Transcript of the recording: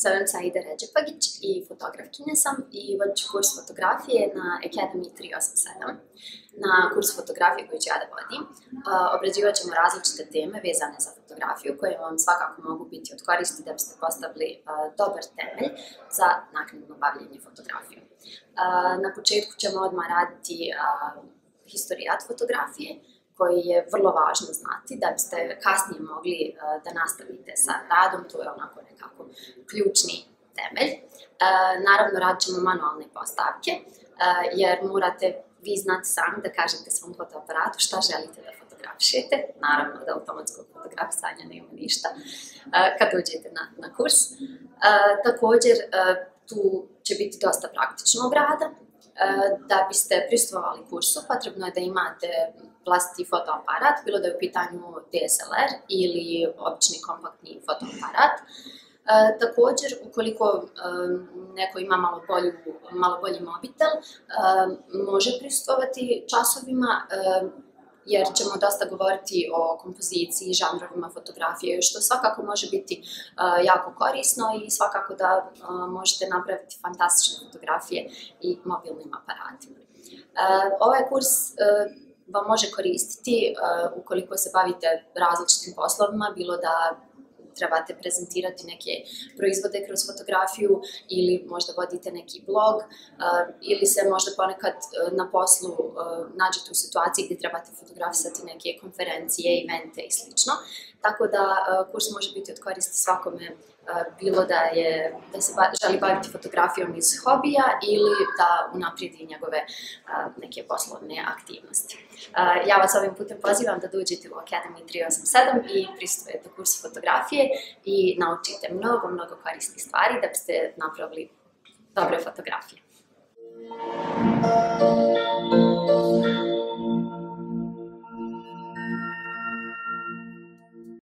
Zovem se Aida Ređepagić i fotografkinja sam i vodim kurs fotografije na Academy 387. Na kursu fotografije koju ću ja da vodim, obrađivat ćemo različite teme vezane za fotografiju koje vam svakako mogu biti od koristi da biste postavili dobar temelj za naknadno bavljenje fotografijom. Na početku ćemo odmah raditi historijat fotografije, koji je vrlo važno znati da biste kasnije mogli da nastavite sa radom, to je onako nekako ključni temelj. Naravno, radit ćemo manualne postavke, jer morate vi znati sami da kažete svom fotoaparatu šta želite da fotografišete. Naravno da automatskog fotografisanja nema ništa kad uđete na kurs. Također, tu će biti dosta praktičnog rada. Da biste prisustvovali kursu, potrebno je da imate vlastiti fotoaparat, bilo da je u pitanju DSLR ili obični kompaktni fotoaparat. Također, ukoliko neko ima malo bolji mobitel, može prisustvovati časovima, jer ćemo dosta govoriti o kompoziciji, žanrovima fotografije, što svakako može biti jako korisno i svakako da možete napraviti fantastične fotografije i mobilnim aparatima. Ovaj kurs vam može koristiti ukoliko se bavite različitim poslovima, bilo da trebate prezentirati neke proizvode kroz fotografiju ili možda vodite neki blog ili se možda ponekad na poslu nađete u situaciji gdje trebate fotografisati neke konferencije, evente i slično. Tako da kurs može biti od koristi svakome, bilo da se želi baviti fotografijom iz hobija ili da unaprijedi njegove neke poslovne aktivnosti. Ja vas ovim putem pozivam da dođete u Academy 387 i prisustvujete kursu fotografije i naučite mnogo korisnih stvari da biste napravili dobre fotografije.